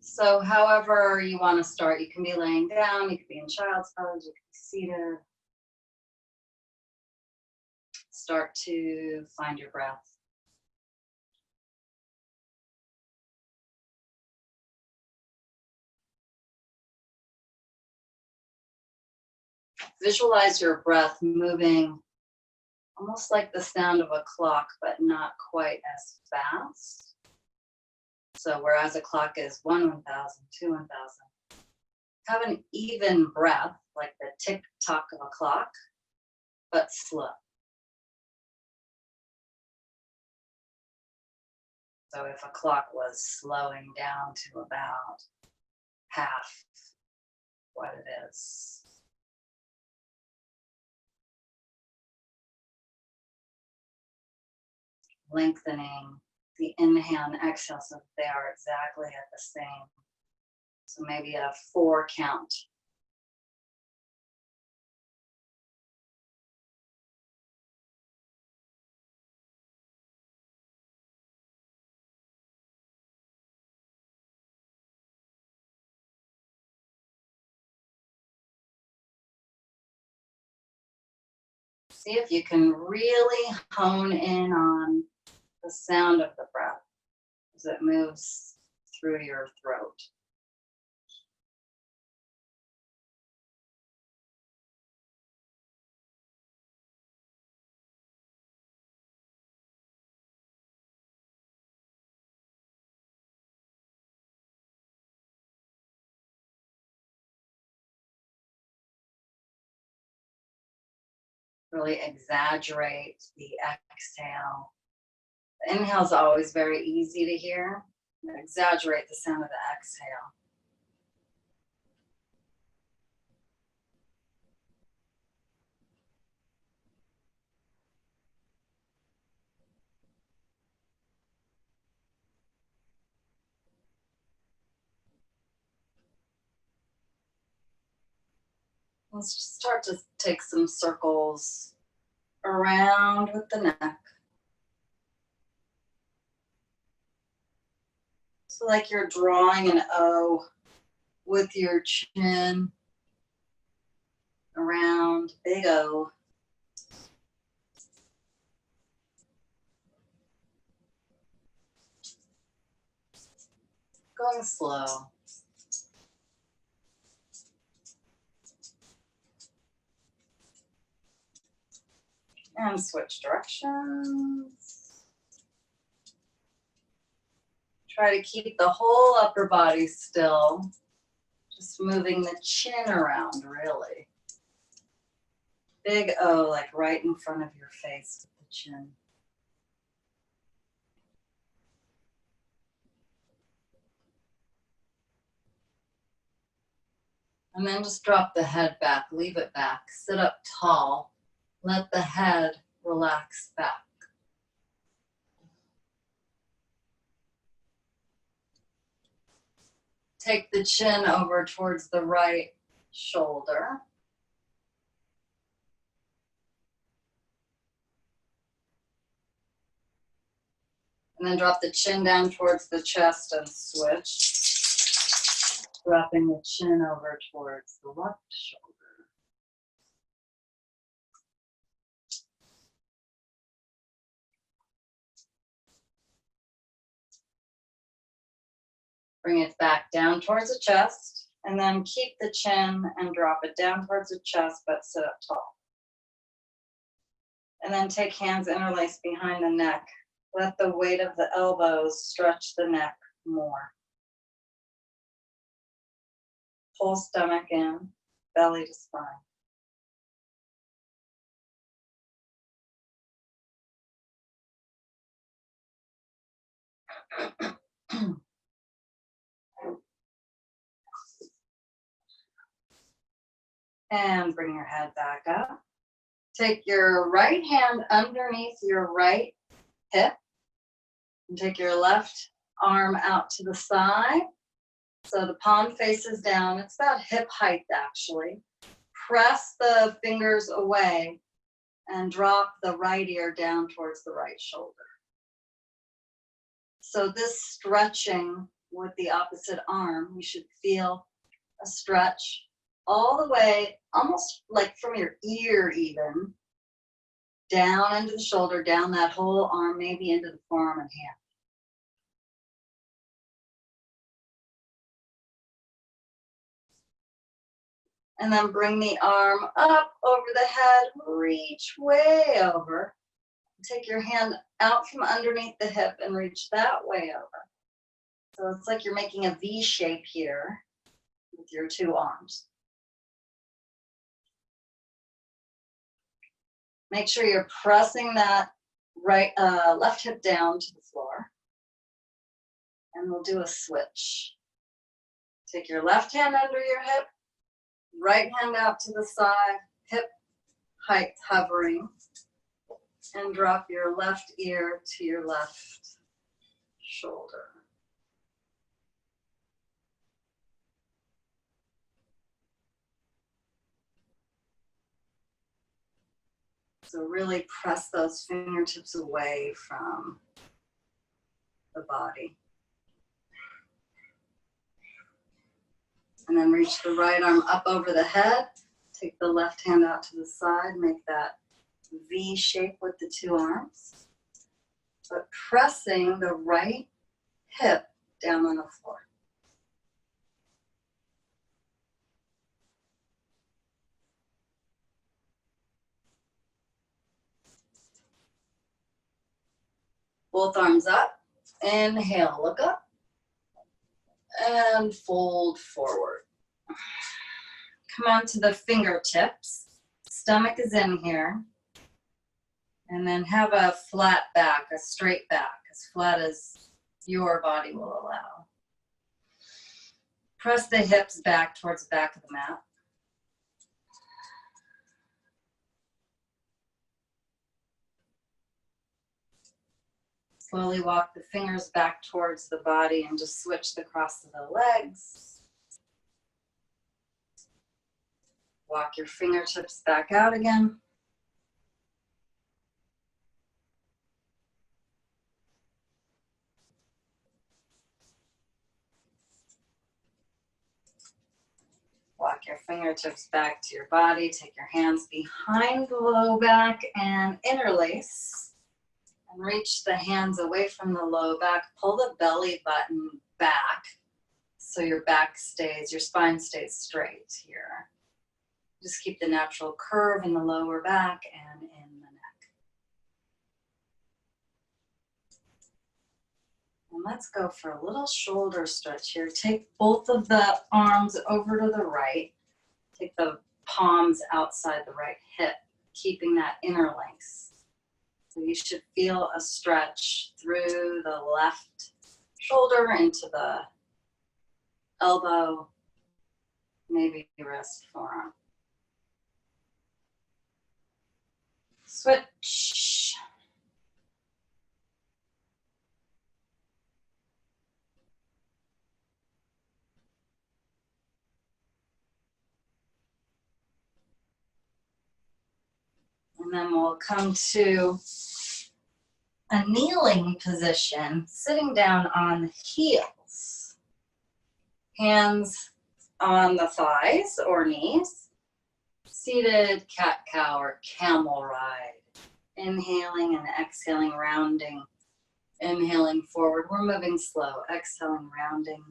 So however you want to start, you can be laying down, you could be in child's pose, you could be seated. Start to find your breath. Visualize your breath moving almost like the sound of a clock, but not quite as fast. So whereas a clock is 1, 1,000, 2, 1,000, have an even breath, like the tick-tock of a clock, but slow. So if a clock was slowing down to about half what it is. Lengthening the inhale and exhale so that they are exactly at the same. So maybe a 4 count. See if you can really hone in on the sound of the breath as it moves through your throat. Really exaggerate the exhale. The inhale is always very easy to hear. Exaggerate the sound of the exhale. Let's just start to take some circles around with the neck. So like you're drawing an O with your chin around, big O. Going slow. And switch directions. Try to keep the whole upper body still. Just moving the chin around, really. Big O, like right in front of your face with the chin. And then just drop the head back, leave it back, sit up tall, let the head relax back. Take the chin over towards the right shoulder. And then drop the chin down towards the chest and switch. Dropping the chin over towards the left shoulder. Bring it back down towards the chest, and then keep the chin and drop it down towards the chest, but sit up tall. And then take hands interlaced behind the neck. Let the weight of the elbows stretch the neck more. Pull stomach in, belly to spine. And bring your head back up. Take your right hand underneath your right hip. And take your left arm out to the side. So the palm faces down. It's about hip height, actually. Press the fingers away and drop the right ear down towards the right shoulder. So this stretching with the opposite arm. You should feel a stretch all the way, almost like from your ear even, down into the shoulder, down that whole arm, maybe into the forearm and hand. And then bring the arm up over the head, reach way over. Take your hand out from underneath the hip and reach that way over. So it's like you're making a V shape here with your two arms. Make sure you're pressing that left hip down to the floor. And we'll do a switch. Take your left hand under your hip, right hand out to the side, hip height hovering, and drop your left ear to your left shoulder. So really press those fingertips away from the body. And then reach the right arm up over the head. Take the left hand out to the side. Make that V shape with the two arms. But pressing the right hip down on the floor. Both arms up. Inhale, look up. And fold forward. Come on to the fingertips. Stomach is in here. And then have a flat back, a straight back, as flat as your body will allow. Press the hips back towards the back of the mat. Slowly walk the fingers back towards the body and just switch the cross of the legs. Walk your fingertips back out again. Walk your fingertips back to your body. Take your hands behind the low back and interlace. And reach the hands away from the low back. Pull the belly button back so your spine stays straight here. Just keep the natural curve in the lower back and in the neck. And let's go for a little shoulder stretch here. Take both of the arms over to the right. Take the palms outside the right hip, keeping that interlace. So you should feel a stretch through the left shoulder into the elbow, maybe wrist, forearm. Switch. And then we'll come to a kneeling position, sitting down on the heels. Hands on the thighs or knees. Seated cat-cow or camel ride. Inhaling and exhaling, rounding. Inhaling forward, we're moving slow. Exhaling, rounding.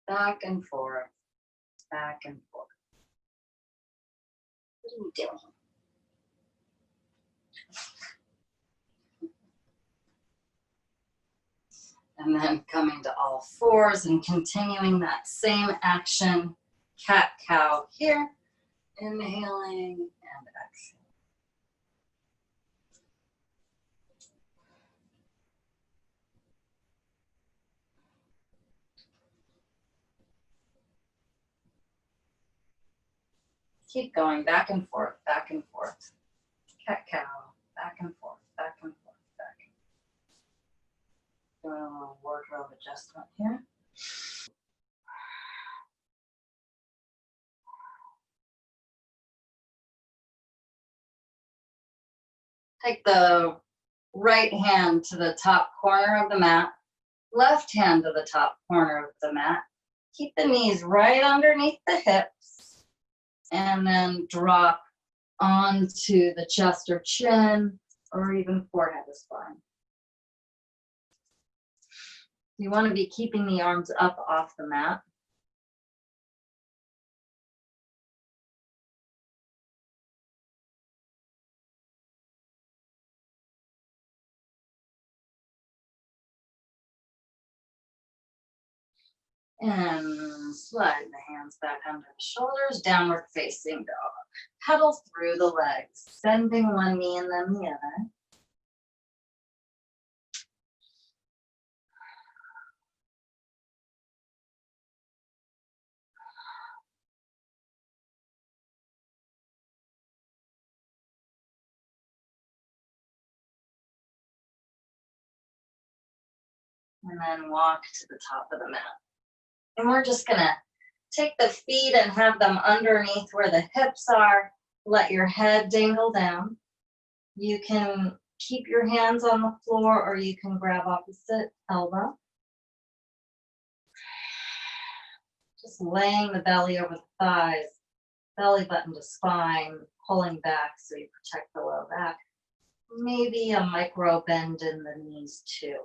Back and forth, back and forth. What are you doing? And then coming to all fours and continuing that same action, cat-cow here. Inhaling and exhaling. Keep going back and forth, cat-cow, back and forth, back and forth, back and forth. Doing a little wardrobe adjustment here. Take the right hand to the top corner of the mat, left hand to the top corner of the mat. Keep the knees right underneath the hips, and then drop onto the chest or chin, or even forehead is fine. You want to be keeping the arms up off the mat. And slide the hands back under the shoulders, downward facing dog. Pedal through the legs, bending one knee and then the other. And then walk to the top of the mat. And we're just gonna take the feet and have them underneath where the hips are. Let your head dangle down. You can keep your hands on the floor or you can grab opposite elbow. Just laying the belly over the thighs, belly button to spine, pulling back so you protect the low back. Maybe a micro bend in the knees too.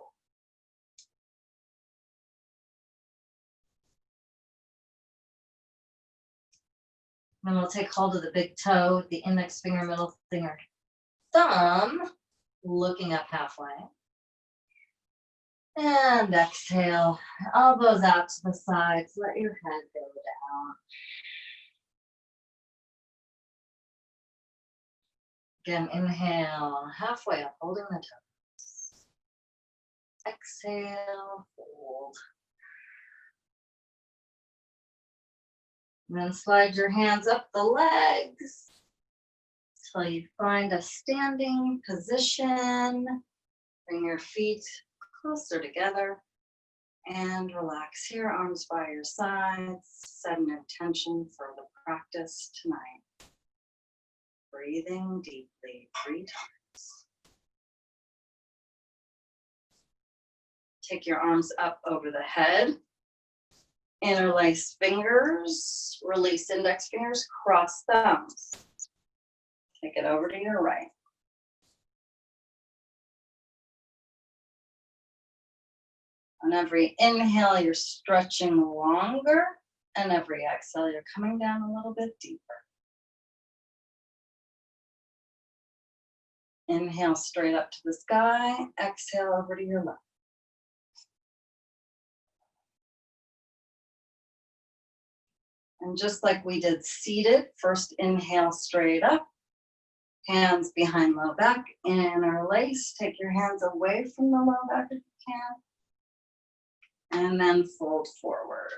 Then we'll take hold of the big toe, the index finger, middle finger, thumb, looking up halfway. And exhale, elbows out to the sides, let your head go down. Again, inhale, halfway up, holding the toes. Exhale, fold. And then slide your hands up the legs till you find a standing position. Bring your feet closer together and relax here, arms by your sides. Set an intention for the practice tonight. Breathing deeply 3 times. Take your arms up over the head. Interlace fingers, release index fingers, cross thumbs. Take it over to your right. On every inhale, you're stretching longer, and every exhale, you're coming down a little bit deeper. Inhale straight up to the sky, exhale over to your left. And just like we did seated, first inhale straight up, hands behind low back, interlace. Take your hands away from the low back if you can. And then fold forward.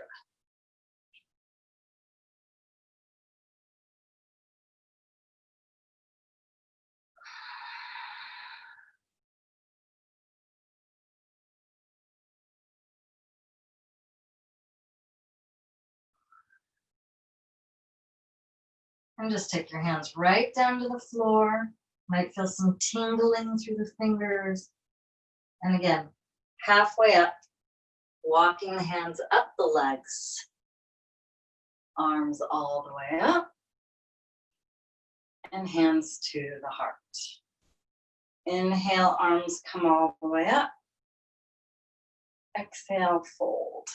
And just take your hands right down to the floor. Might feel some tingling through the fingers. And again, halfway up, walking the hands up the legs. Arms all the way up. And hands to the heart. Inhale, arms come all the way up. Exhale, fold.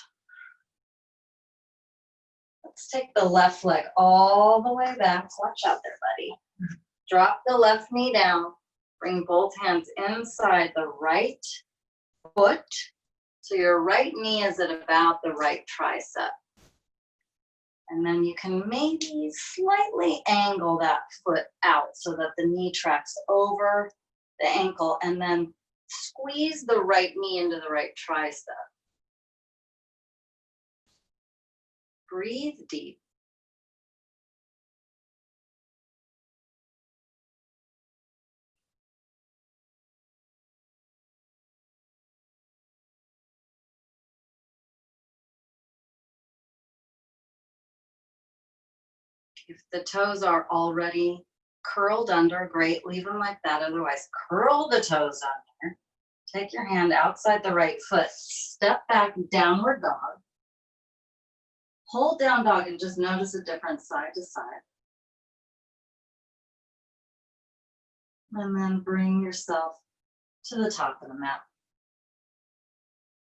Let's take the left leg all the way back. Watch out there, buddy. Drop the left knee down. Bring both hands inside the right foot. So your right knee is at about the right tricep. And then you can maybe slightly angle that foot out so that the knee tracks over the ankle, and then squeeze the right knee into the right tricep. Breathe deep. If the toes are already curled under, great, leave them like that. Otherwise, curl the toes under. Take your hand outside the right foot, step back, downward dog. Hold down dog and just notice a difference side to side. And then bring yourself to the top of the mat.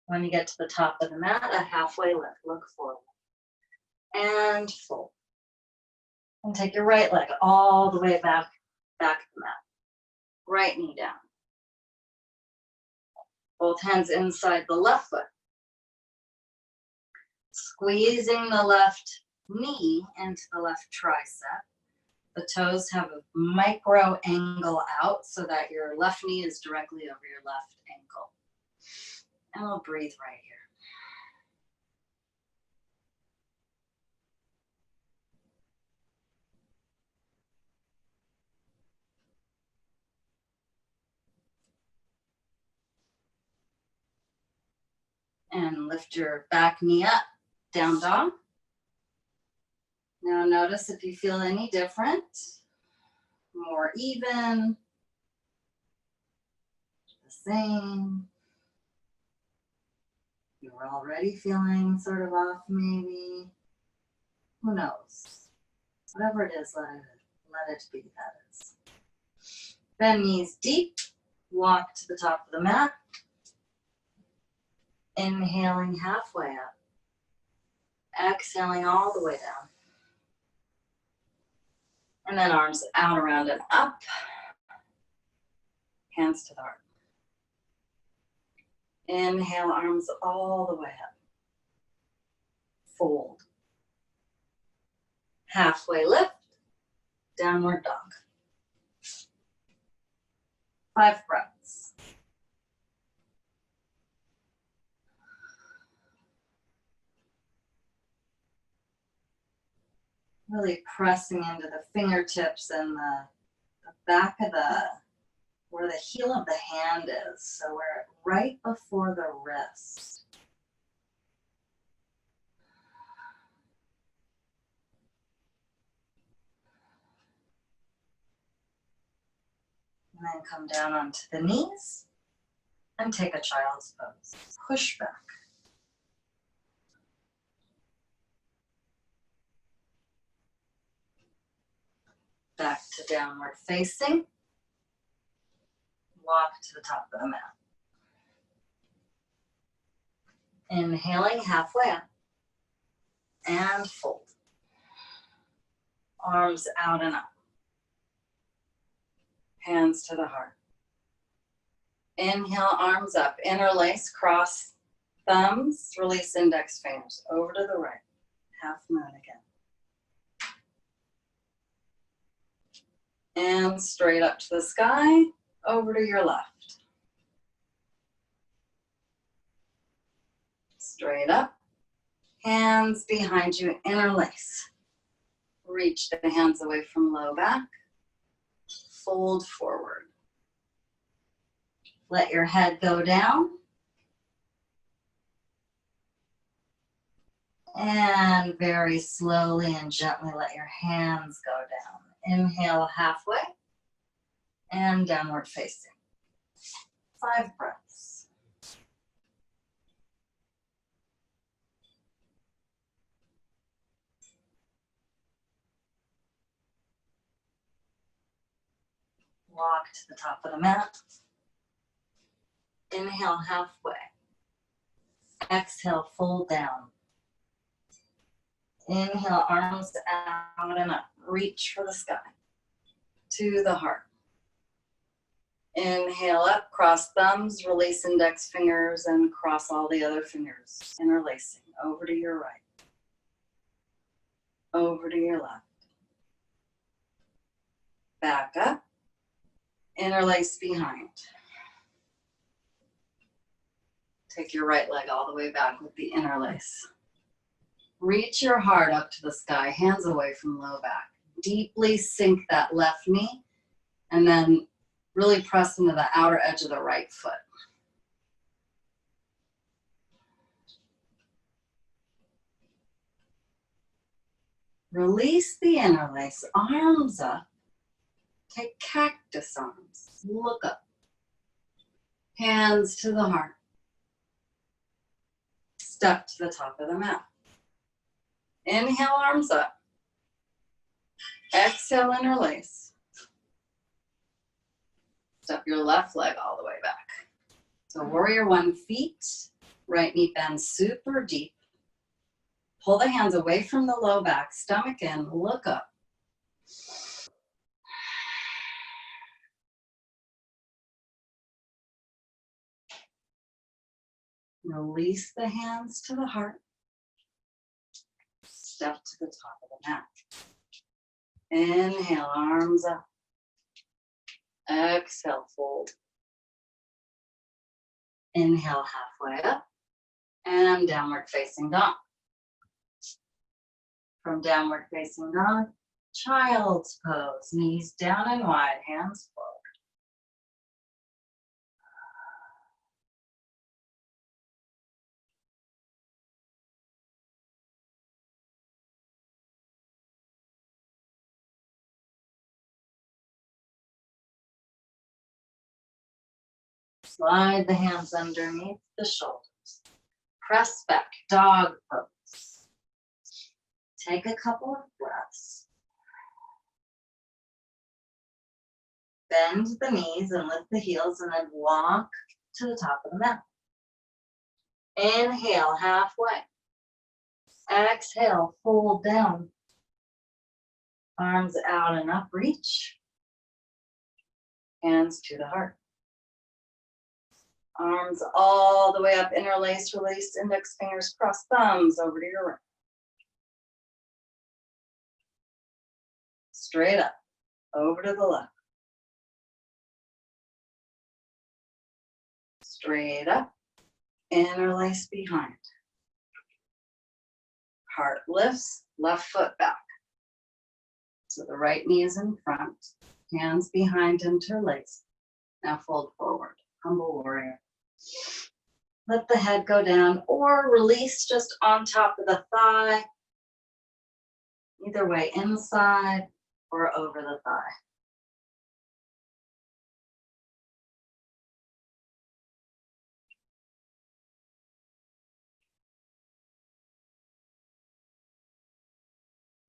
When you get to the top of the mat, a halfway lift, look forward. And fold. And take your right leg all the way back to the mat. Right knee down. Both hands inside the left foot. Squeezing the left knee into the left tricep. The toes have a micro angle out so that your left knee is directly over your left ankle. And we'll breathe right here. And lift your back knee up, down dog. Now notice if you feel any different, more even, the same. You were already feeling sort of off maybe. Who knows? Whatever it is, let it be, that is. Bend knees deep, walk to the top of the mat. Inhaling halfway up. Exhaling all the way down. And then arms out, around, and up. Hands to the heart. Inhale, arms all the way up. Fold. Halfway lift. Downward dog. 5 breaths. Really pressing into the fingertips and the back of where the heel of the hand is. So we're right before the wrist. And then come down onto the knees and take a child's pose. Push back. Back to downward facing. Walk to the top of the mat. Inhaling halfway up. And fold. Arms out and up. Hands to the heart. Inhale, arms up. Interlace, cross thumbs. Release index fingers. Over to the right. Half moon again. And straight up to the sky, over to your left. Straight up, hands behind you, interlace. Reach the hands away from low back, fold forward. Let your head go down. And very slowly and gently let your hands go down. Inhale halfway and downward facing. 5 breaths. Walk to the top of the mat. Inhale halfway. Exhale, fold down. Inhale, arms out and up. Reach for the sky. To the heart. Inhale up, cross thumbs, release index fingers, and cross all the other fingers. Interlacing over to your right. Over to your left. Back up. Interlace behind. Take your right leg all the way back with the interlace. Reach your heart up to the sky, hands away from low back. Deeply sink that left knee, and then really press into the outer edge of the right foot. Release the interlace, arms up, Take cactus arms. Look up. Hands to the heart. Step to the top of the mat. Inhale, arms up. Exhale, interlace. Step your left leg all the way back. So warrior one, feet, right knee bends super deep. Pull the hands away from the low back, stomach in, look up. Release the hands to the heart. Step to the top of the mat. Inhale, arms up. Exhale, fold. Inhale, halfway up. And downward facing dog. From downward facing dog, child's pose. Knees down and wide, hands forward. Slide the hands underneath the shoulders. Press back, dog pose. Take a couple of breaths. Bend the knees and lift the heels and then walk to the top of the mat. Inhale, halfway. Exhale, fold down. Arms out and up, reach. Hands to the heart. Arms all the way up, interlace, release, index fingers, cross thumbs over to your right. Straight up, over to the left. Straight up, interlace behind. Heart lifts, left foot back. So the right knee is in front, hands behind, interlace. Now fold forward, humble warrior. Let the head go down or release just on top of the thigh. Either way, inside or over the thigh.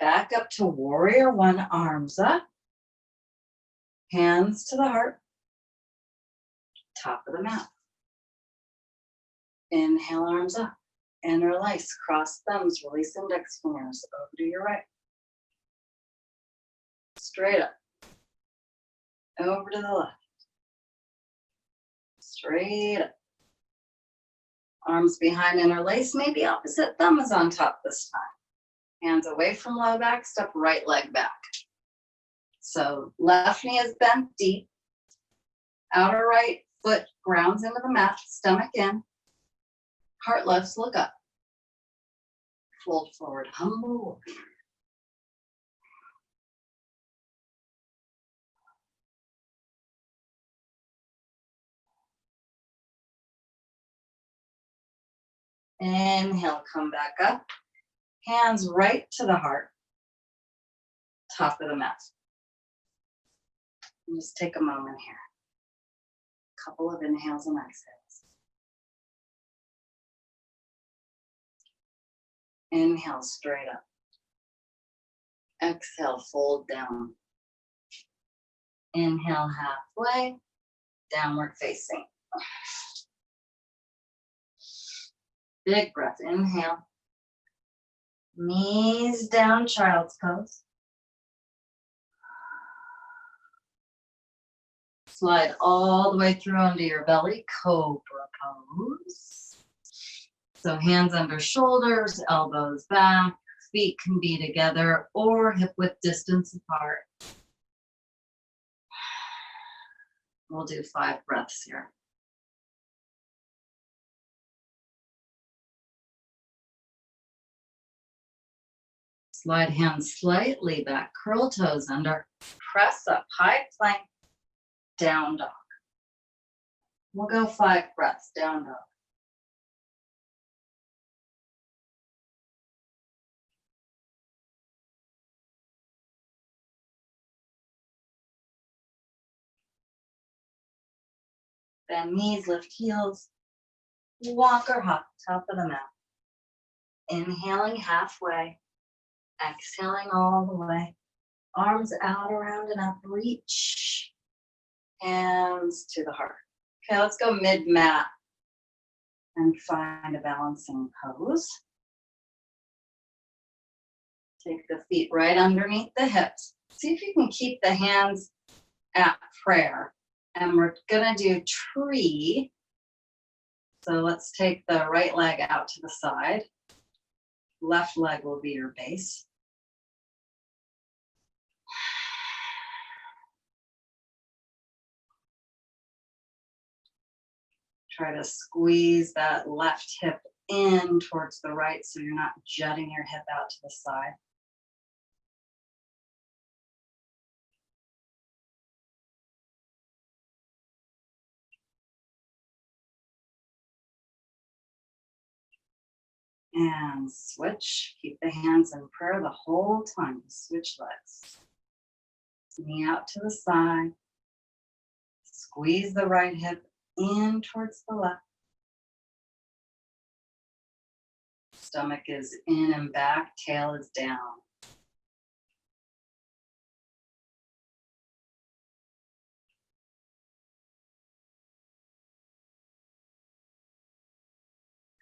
Back up to warrior one, arms up. Hands to the heart. Top of the mat. Inhale, arms up. Interlace, cross thumbs, release index fingers over to your right. Straight up. Over to the left. Straight up. Arms behind, interlace, maybe opposite thumb is on top this time. Hands away from low back, step right leg back. So left knee is bent deep. Outer right foot grounds into the mat, stomach in. Heart lifts, look up. Fold forward, humble warrior. Inhale, come back up. Hands right to the heart. Top of the mat. And just take a moment here. Couple of inhales and exhales. Inhale, straight up. Exhale, fold down. Inhale, halfway. Downward facing. Big breath, inhale. Knees down, child's pose. Slide all the way through onto your belly, cobra pose. So hands under shoulders, elbows back, feet can be together or hip width distance apart. We'll do 5 breaths here. Slide hands slightly back, curl toes under, press up, high plank, down dog. We'll go 5 breaths, down dog. Bend knees, lift heels. Walk or hop, top of the mat. Inhaling halfway. Exhaling all the way. Arms out, around, and up. Reach. Hands to the heart. Okay, let's go mid-mat and find a balancing pose. Take the feet right underneath the hips. See if you can keep the hands at prayer. And we're gonna do tree. So let's take the right leg out to the side. Left leg will be your base. Try to squeeze that left hip in towards the right so you're not jutting your hip out to the side. And switch. Keep the hands in prayer the whole time. Switch legs. Knee out to the side. Squeeze the right hip in towards the left. Stomach is in and back, tail is down.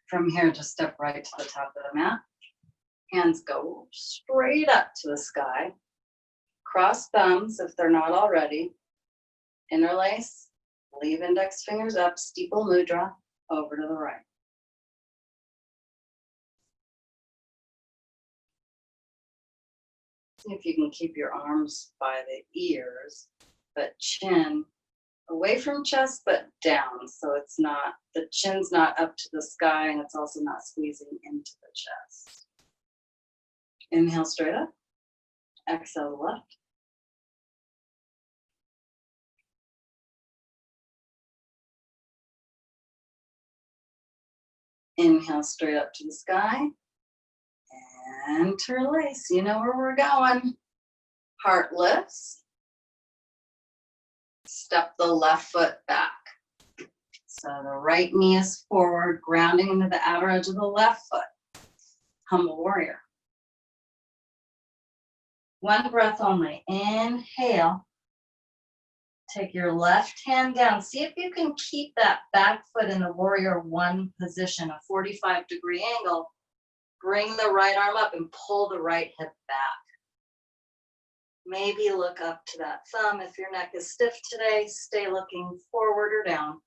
From here, just step right to the top of the mat. Hands go straight up to the sky. Cross thumbs if they're not already. Interlace, leave index fingers up, steeple mudra, over to the right. See if you can keep your arms by the ears, but chin away from chest, but down. So it's not, the chin's not up to the sky and it's also not squeezing into the chest. Inhale straight up, exhale to the left. Inhale straight up to the sky. Interlace, you know where we're going. Heart lifts. Step the left foot back. So the right knee is forward, grounding into the outer edge of the left foot. Humble warrior. One breath only. Inhale. Take your left hand down. See if you can keep that back foot in the warrior one position, a 45-degree angle. Bring the right arm up and pull the right hip back. Maybe look up to that thumb. If your neck is stiff today, stay looking forward or down.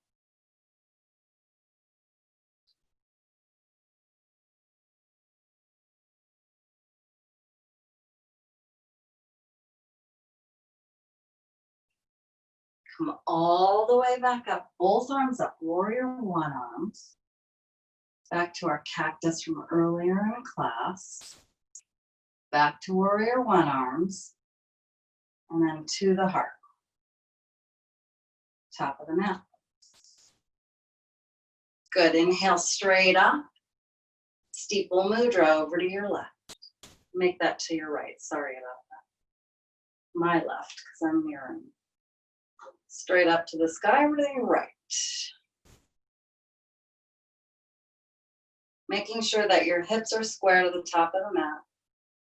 Come all the way back up, both arms up, warrior one arms. Back to our cactus from earlier in class. Back to warrior one arms. And then to the heart. Top of the mat. Good, inhale straight up. Steeple mudra over to your left. Make that to your right, sorry about that. My left, because I'm mirroring. Straight up to the sky, over to your right. Making sure that your hips are square to the top of the mat.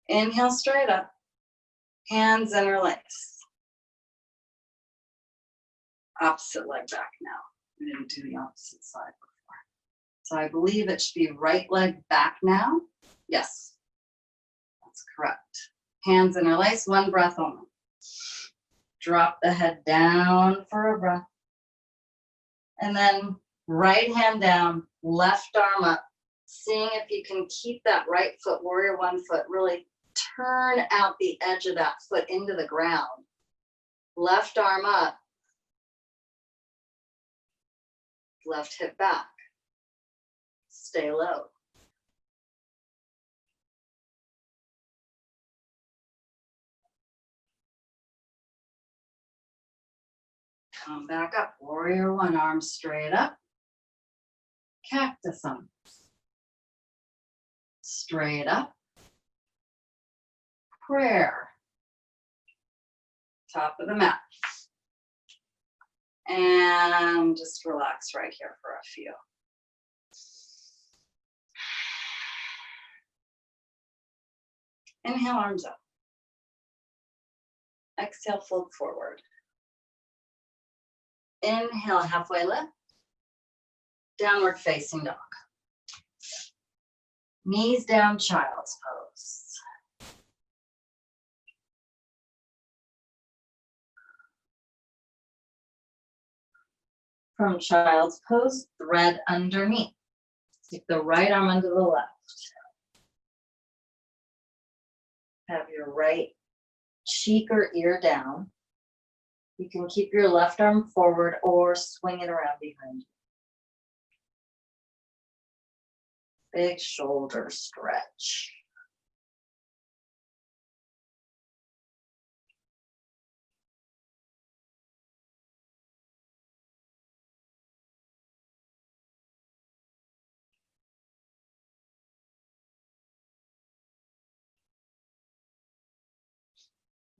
Inhale straight up. Hands interlace. Opposite leg back now. We didn't do the opposite side before. So I believe it should be right leg back now. Yes, that's correct. Hands interlace, one breath only. Drop the head down for a breath. And then right hand down, left arm up. Seeing if you can keep that right foot, warrior one foot, really turn out the edge of that foot into the ground. Left arm up. Left hip back. Stay low. Come back up, warrior one, arm straight up. Cactus arms. Straight up. Prayer. Top of the mat. And just relax right here for a few. Inhale, arms up. Exhale, fold forward. Inhale, halfway lift. Downward facing dog. Knees down, child's pose. From child's pose, thread underneath. Take the right arm under the left. Have your right cheek or ear down. You can keep your left arm forward or swing it around behind you. Big shoulder stretch.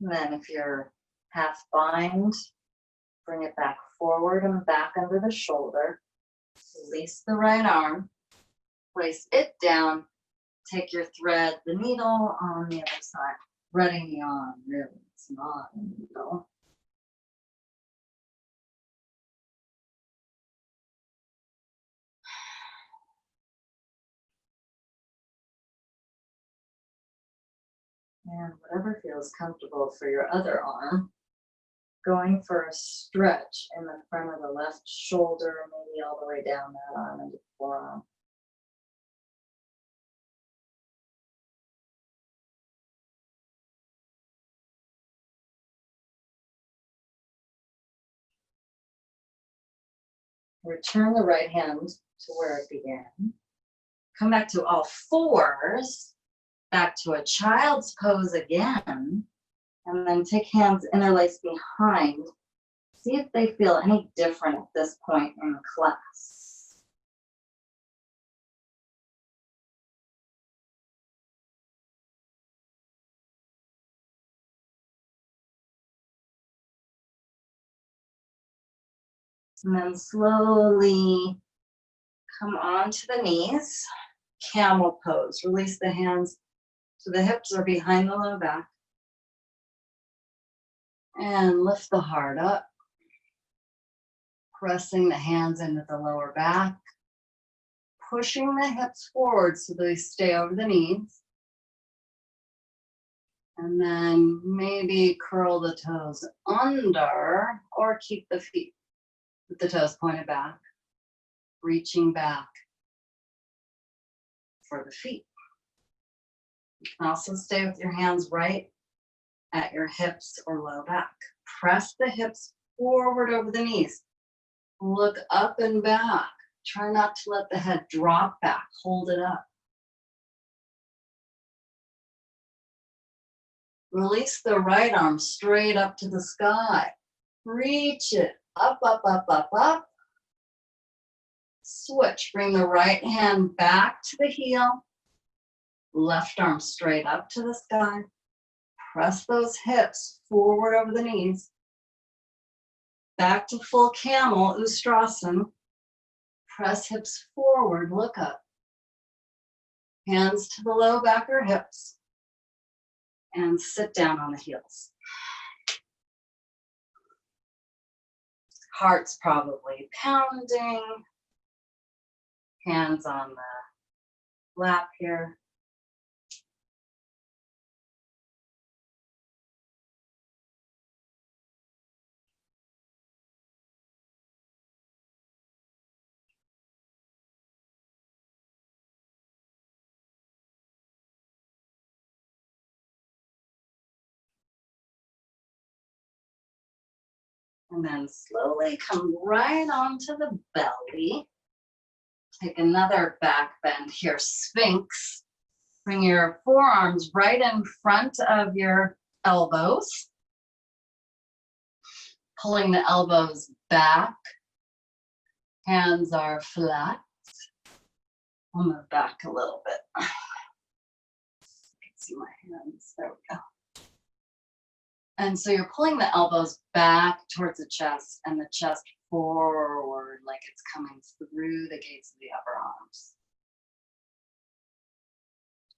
And then if you're half bind, bring it back forward and back under the shoulder. Release the right arm. Place it down. Take your thread, the needle on the other side. Threading the arm, really, it's not a needle. And whatever feels comfortable for your other arm. Going for a stretch in the front of the left shoulder, maybe all the way down that arm into the forearm. Return the right hand to where it began. Come back to all fours, back to a child's pose again, and then take hands interlaced behind. See if they feel any different at this point in class. And then slowly come onto the knees, camel pose. Release the hands to the hips or behind the low back. And lift the heart up. Pressing the hands into the lower back. Pushing the hips forward so they stay over the knees. And then maybe curl the toes under or keep the feet with the toes pointed back. Reaching back for the feet. You can also stay with your hands right at your hips or low back. Press the hips forward over the knees. Look up and back. Try not to let the head drop back. Hold it up. Release the right arm straight up to the sky. Reach it up, up, up, up, up. Switch. Bring the right hand back to the heel. Left arm straight up to the sky. Press those hips forward over the knees. Back to full camel, Ustrasana. Press hips forward, look up. Hands to the low back or hips. And sit down on the heels. Heart's probably pounding. Hands on the lap here. And then slowly come right onto the belly. Take another back bend here, Sphinx. Bring your forearms right in front of your elbows. Pulling the elbows back. Hands are flat. I'll move back a little bit. You can see my hands. There we go. And so you're pulling the elbows back towards the chest and the chest forward like it's coming through the gates of the upper arms.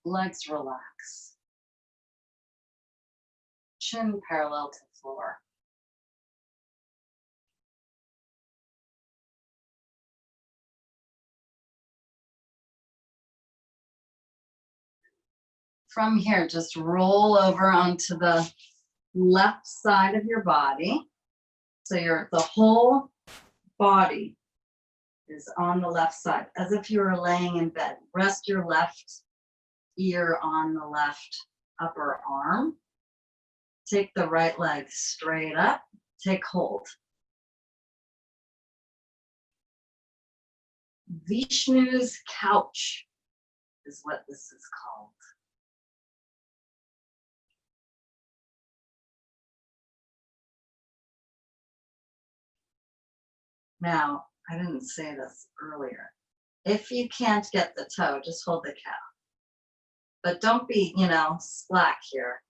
Legs relax. Chin parallel to the floor. From here, just roll over onto the left side of your body. So the whole body is on the left side, as if you were laying in bed. Rest your left ear on the left upper arm. Take the right leg straight up. Take hold. Vishnu's couch is what this is called. Now, I didn't say this earlier. If you can't get the toe, just hold the calf. But don't be, slack here.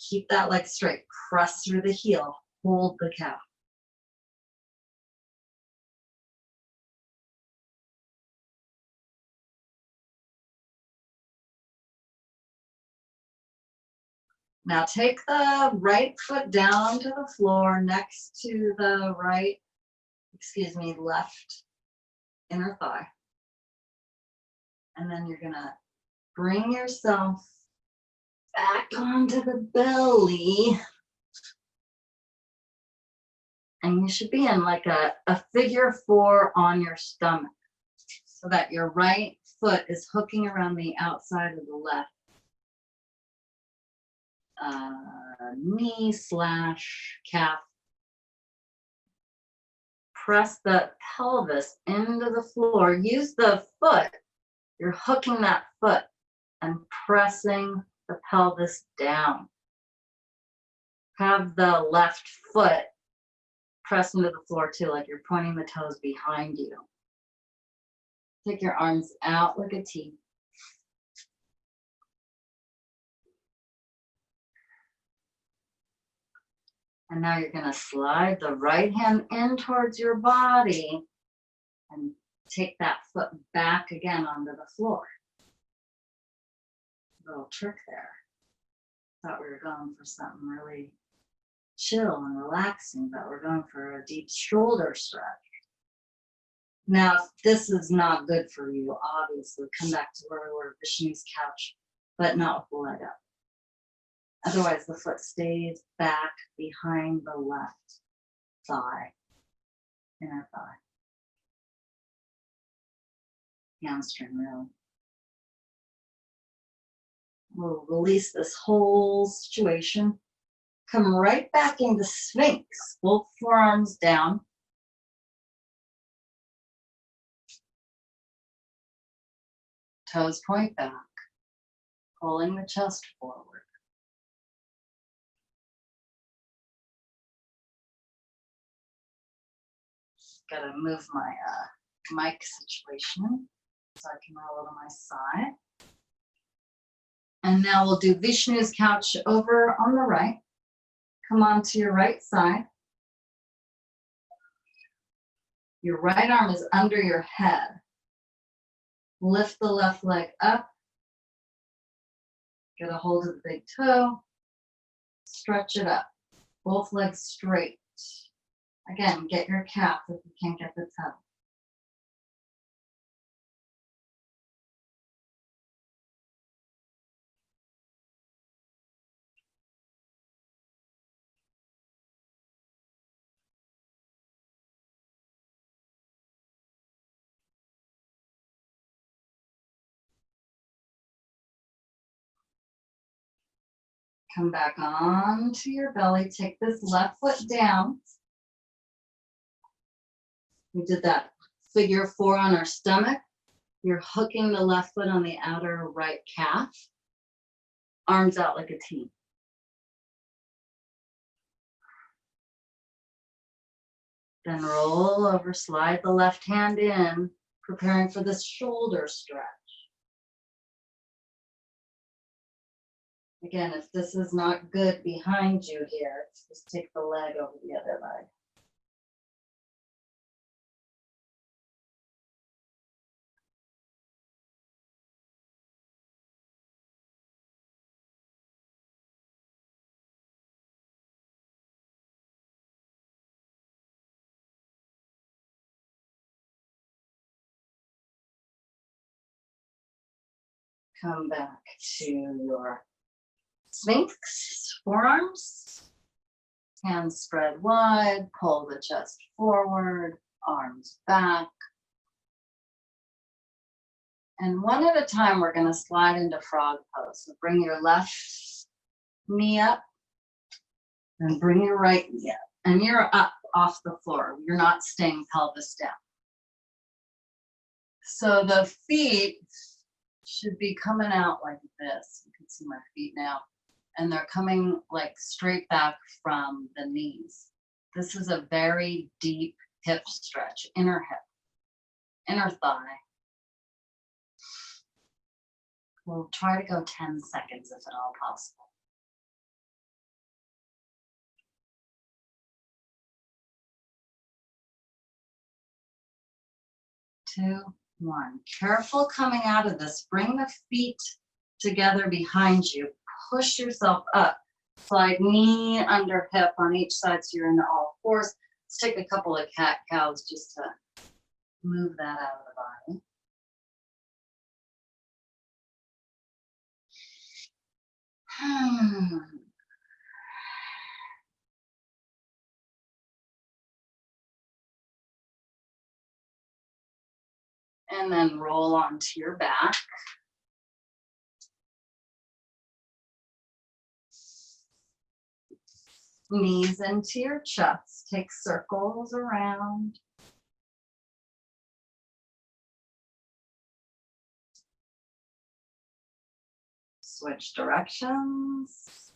Keep that leg straight. Press through the heel. Hold the calf. Now take the right foot down to the floor next to the left inner thigh. And then you're gonna bring yourself back onto the belly. And you should be in like a figure 4 on your stomach so that your right foot is hooking around the outside of the left knee/calf. Press the pelvis into the floor. Use the foot. You're hooking that foot and pressing the pelvis down. Have the left foot press into the floor too, like you're pointing the toes behind you. Take your arms out like a T. And now you're going to slide the right hand in towards your body and take that foot back again onto the floor. Little trick there. Thought we were going for something really chill and relaxing, but we're going for a deep shoulder stretch. Now, if this is not good for you, obviously, come back to where we were, Vishnu's couch, but not with the leg up. Otherwise, the foot stays back behind the left thigh, inner thigh. Hamstring, really. We'll release this whole situation. Come right back into Sphinx, both forearms down. Toes point back, pulling the chest forward. Gotta move my mic situation so I can roll to my side. And now we'll do Vishnu's couch over on the right. Come on to your right side. Your right arm is under your head. Lift the left leg up. Get a hold of the big toe. Stretch it up. Both legs straight. Again, get your calf if you can't get the toe. Come back onto your belly. Take this left foot down. We did that figure 4 on our stomach. You're hooking the left foot on the outer right calf. Arms out like a T. Then roll over, slide the left hand in, preparing for this shoulder stretch. Again, if this is not good behind you here, just take the leg over the other leg. Come back to your Sphinx, forearms, hands spread wide, pull the chest forward, arms back. And one at a time, we're going to slide into frog pose. So bring your left knee up and bring your right knee up. And you're up off the floor. You're not staying pelvis down. So the feet should be coming out like this. You can see my feet now. And they're coming like straight back from the knees. This is a very deep hip stretch, inner hip, inner thigh. We'll try to go 10 seconds if at all possible. 2, 1. Careful coming out of this. Bring the feet together behind you. Push yourself up. Slide knee under hip on each side so you're into all fours. Let's take a couple of cat cows just to move that out of the body. And then roll onto your back. Knees into your chest. Take circles around. Switch directions.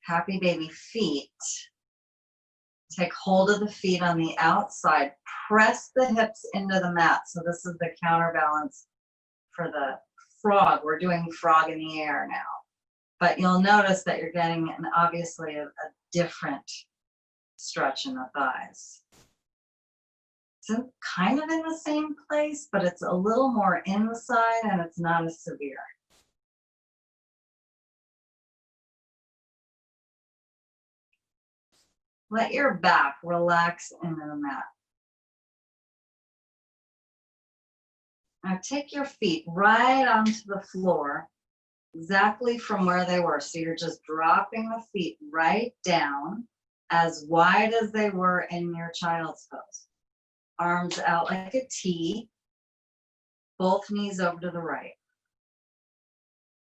Happy baby feet. Take hold of the feet on the outside. Press the hips into the mat. So this is the counterbalance for the frog. We're doing frog in the air now. But you'll notice that you're getting obviously a different stretch in the thighs. It's kind of in the same place, but it's a little more inside and it's not as severe. Let your back relax into the mat. Now take your feet right onto the floor, exactly from where they were. So you're just dropping the feet right down as wide as they were in your child's pose. Arms out like a T, both knees over to the right.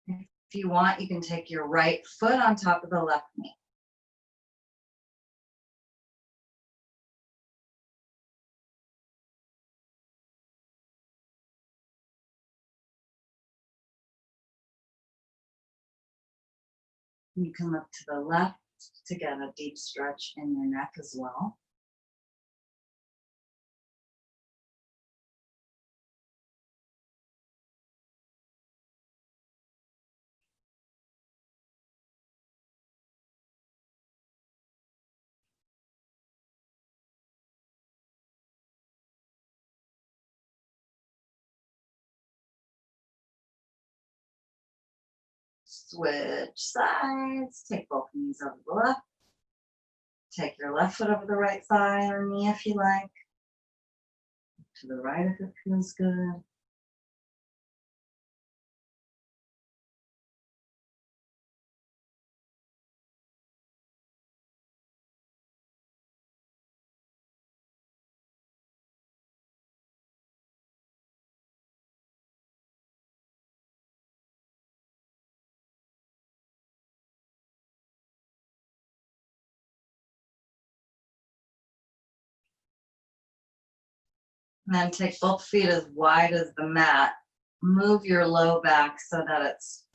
If you want, you can take your right foot on top of the left knee. You can look to the left to get a deep stretch in your neck as well. Switch sides, take both knees over the left. Take your left foot over the right thigh or knee if you like. To the right if it feels good. And then take both feet as wide as the mat. Move your low back so that it's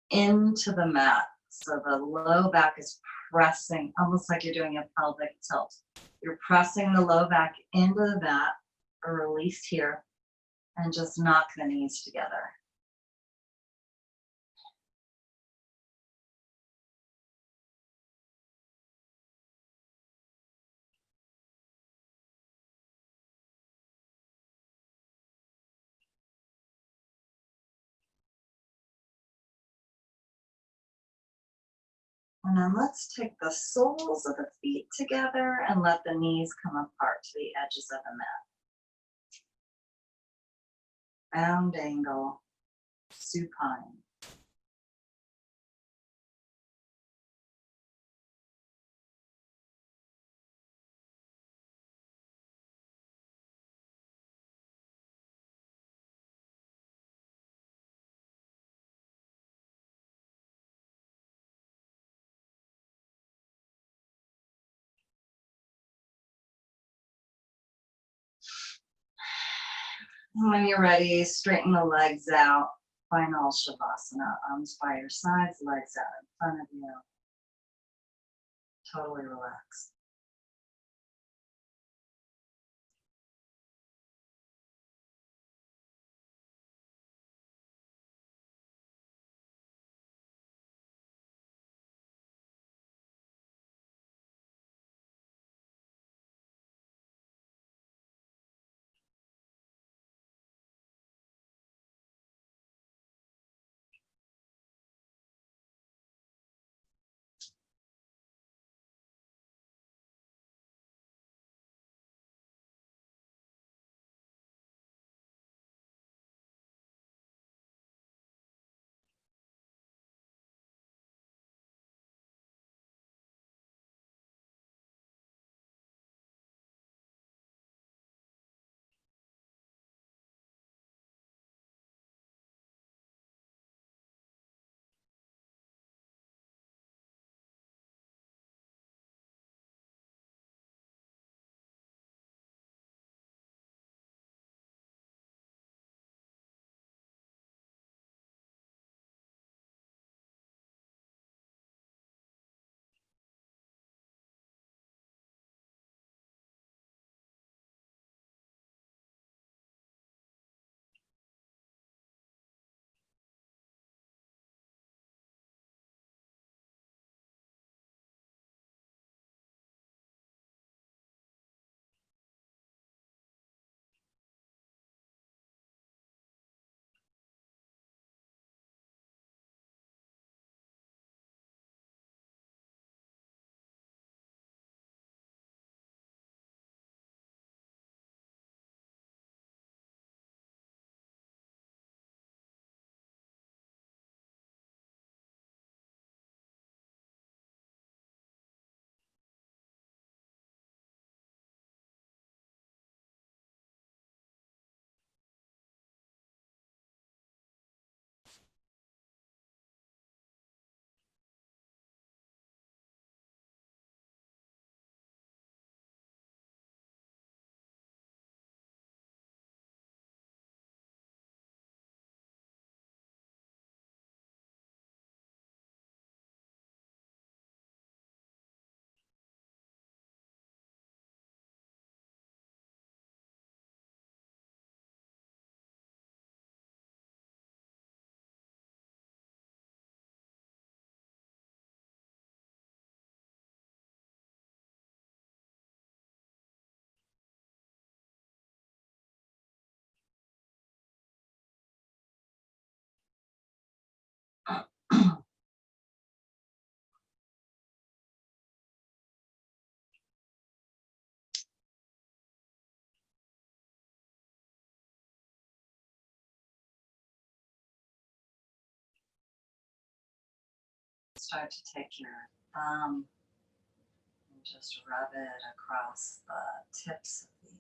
into the mat. So the low back is pressing, almost like you're doing a pelvic tilt. You're pressing the low back into the mat. or release here, and just knock the knees together. And then let's take the soles of the feet together and let the knees come apart to the edges of the mat. Round angle, supine. And when you're ready, straighten the legs out. Final Shavasana, arms by your sides, legs out in front of you. Totally relaxed. Start to take your thumb and just rub it across the tips of the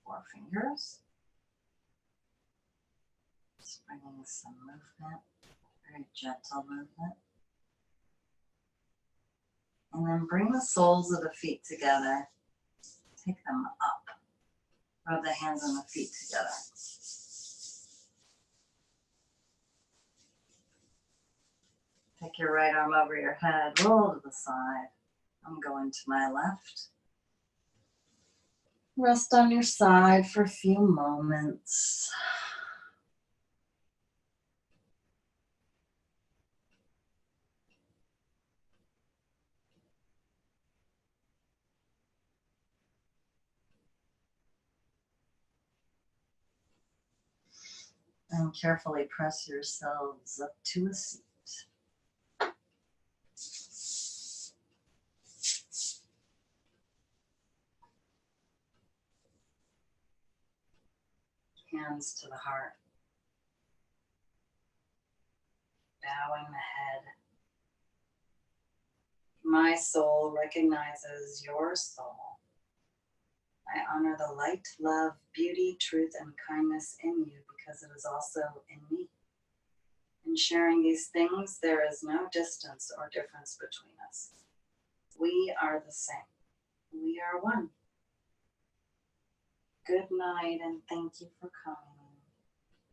forefingers. Just bringing some movement, very gentle movement. And then bring the soles of the feet together. Take them up. Rub the hands and the feet together. Take your right arm over your head, roll to the side. I'm going to my left. Rest on your side for a few moments. And carefully press yourselves up to a seat. Hands to the heart. Bowing the head. My soul recognizes your soul. I honor the light, love, beauty, truth, and kindness in you because it is also in me. In sharing these things, there is no distance or difference between us. We are the same. We are one. Good night, and thank you for coming.